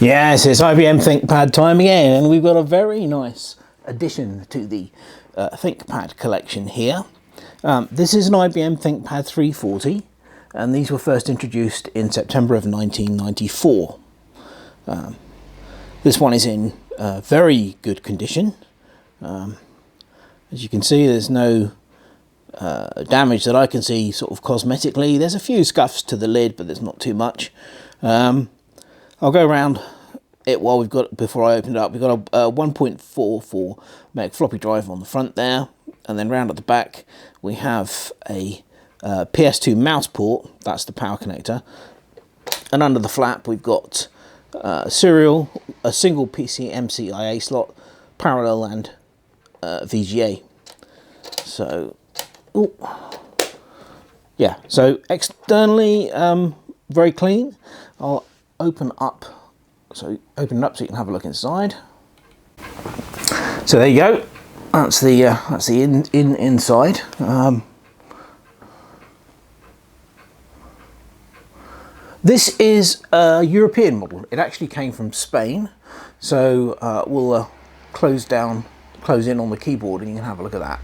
Yes, it's IBM ThinkPad time again, and we've got a very nice addition to the ThinkPad collection here. This is an IBM ThinkPad 340, and these were first introduced in September of 1994. This one is in very good condition. As you can see, there's no damage that I can see sort of cosmetically. There's a few scuffs to the lid, but there's not too much. I'll go around it while before I open it up. We've got a 1.44 meg floppy drive on the front there, and then round at the back we have a PS2 mouse port. That's the power connector, and under the flap we've got a single PC MCIA slot, parallel and VGA. So, yeah. So externally, very clean. I'll open it up so you can have a look inside. So there you go. That's the inside. This is a European model. It actually came from Spain. So we'll close in on the keyboard, and you can have a look at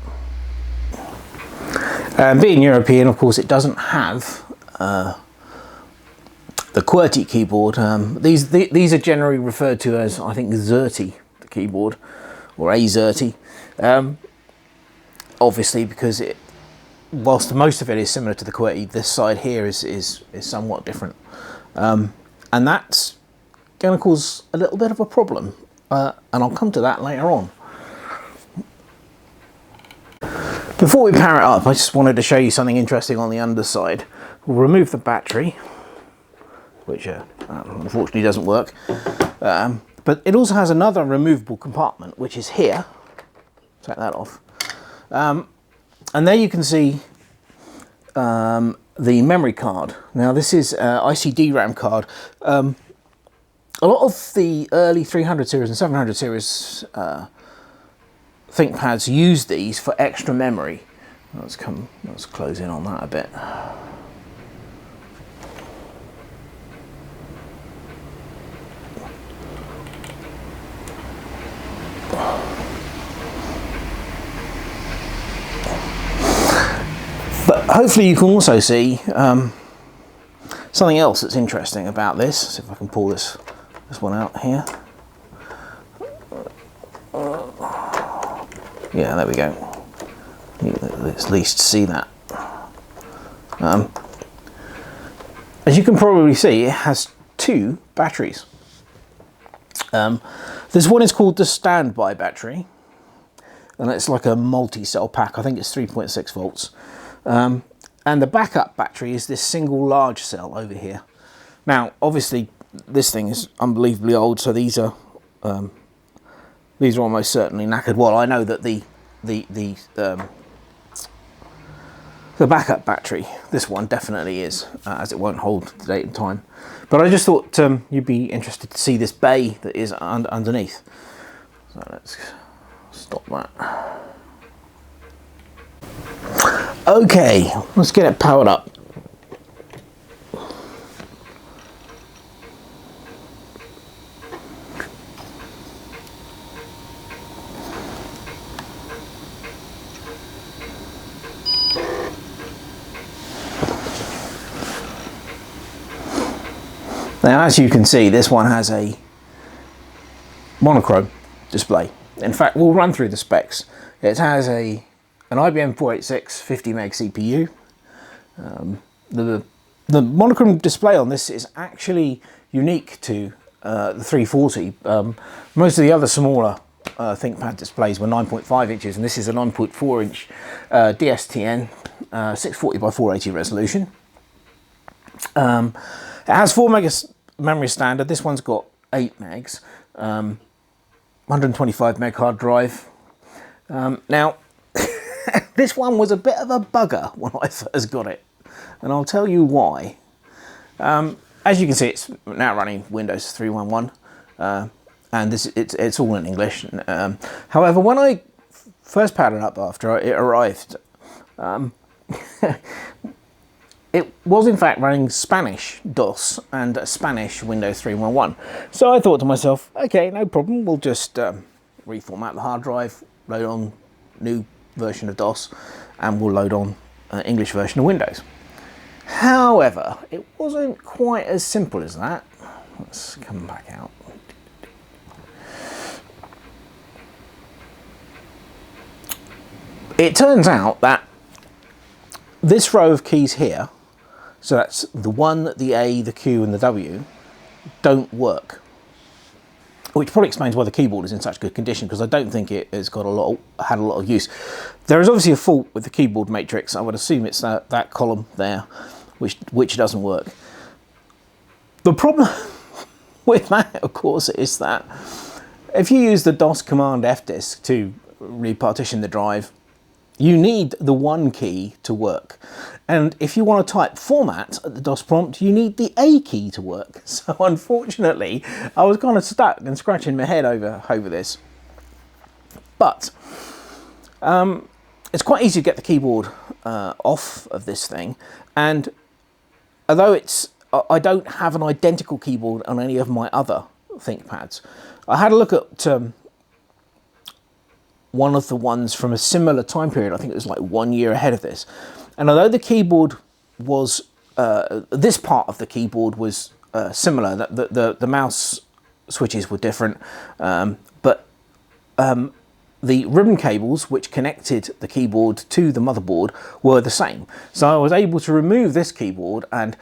that. Being European, of course, it doesn't have the QWERTY keyboard. These are generally referred to as, I think, ZERTY, the keyboard, or AZERTY. Obviously, because whilst most of it is similar to the QWERTY, this side here is somewhat different, and that's going to cause a little bit of a problem, and I'll come to that later on. Before we power it up, I just wanted to show you something interesting on the underside. We'll remove the battery, which unfortunately doesn't work, but it also has another removable compartment, which is here. Take that off, and there you can see the memory card. Now this is IC DRAM card. A lot of the early 300 series and 700 series ThinkPads use these for extra memory. Let's close in on that a bit. But hopefully you can also see something else that's interesting about this. See if I can pull this one out here. Yeah, there we go. Let's at least see that. As you can probably see, it has two batteries. This one is called the standby battery, and it's like a multi-cell pack. I think it's 3.6 volts. And the backup battery is this single large cell over here. Now, obviously, this thing is unbelievably old, so these are almost certainly knackered. Well, I know that the backup battery, this one definitely is, as it won't hold the date and time. But I just thought you'd be interested to see this bay that is underneath. So let's stop that. Okay, let's get it powered up. Now, as you can see, this one has a monochrome display. In fact, we'll run through the specs. It has an IBM 486 50 meg CPU. The monochrome display on this is actually unique to the 340. Most of the other smaller ThinkPad displays were 9.5 inches, and this is a 9.4 inch DSTN 640 by 480 resolution. It has 4 megas memory standard. This one's got 8 megs, 125 meg hard drive. Now, this one was a bit of a bugger when I first got it, and I'll tell you why. As you can see, it's now running Windows 3.11, and it's all in English. However, when I first powered it up after it arrived, it was in fact running Spanish DOS and Spanish Windows 3.1. So I thought to myself, okay, no problem, we'll just reformat the hard drive, load on new version of DOS, and we'll load on English version of Windows. However, it wasn't quite as simple as that. Let's come back out. It turns out that this row of keys here, so that's the 1, the A, the Q and the W, don't work. Which probably explains why the keyboard is in such good condition, because I don't think it has got had a lot of use. There is obviously a fault with the keyboard matrix. I would assume it's that column there, which doesn't work. The problem with that, of course, is that if you use the DOS command fdisk to repartition the drive, you need the 1 key to work. And if you want to type format at the DOS prompt, you need the A key to work. So unfortunately, I was kind of stuck and scratching my head over this. But it's quite easy to get the keyboard off of this thing. And although I don't have an identical keyboard on any of my other ThinkPads, I had a look at one of the ones from a similar time period. I think it was like 1 year ahead of this. And although the keyboard was, this part of the keyboard was similar, the mouse switches were different, but the ribbon cables which connected the keyboard to the motherboard were the same. So I was able to remove this keyboard and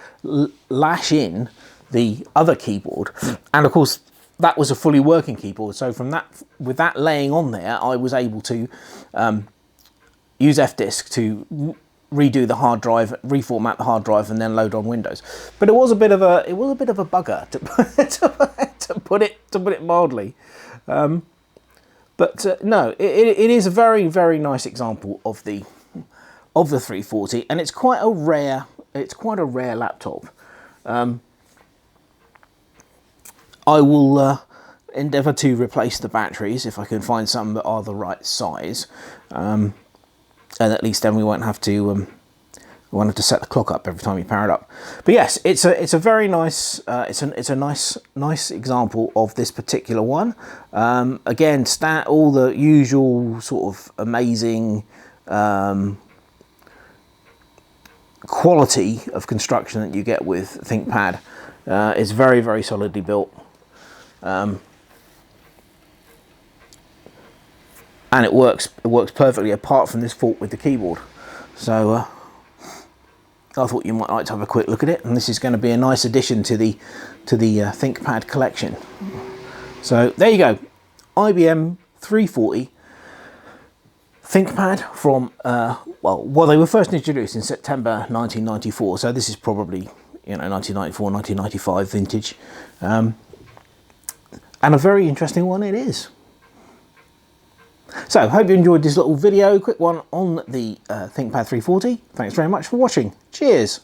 lash in the other keyboard. And of course, that was a fully working keyboard. So from that, with that laying on there, I was able to use fdisk to redo the hard drive, reformat the hard drive, and then load on Windows. But it was a bit of a bugger to put it mildly. But no, it is a very, very nice example of the 340, and it's quite a rare laptop. I will endeavour to replace the batteries if I can find some that are the right size, and at least then we won't have to set the clock up every time you power it up. But yes, it's a very nice it's a nice example of this particular one. Again, all the usual sort of amazing quality of construction that you get with ThinkPad. It's very, very solidly built. And it works perfectly, apart from this fault with the keyboard. So I thought you might like to have a quick look at it, and this is going to be a nice addition to the ThinkPad collection. So there you go, IBM 340 ThinkPad from well, they were first introduced in September 1994. So this is probably 1994, 1995 vintage, and a very interesting one it is. So, hope you enjoyed this little video, quick one on the ThinkPad 340. Thanks very much for watching. Cheers!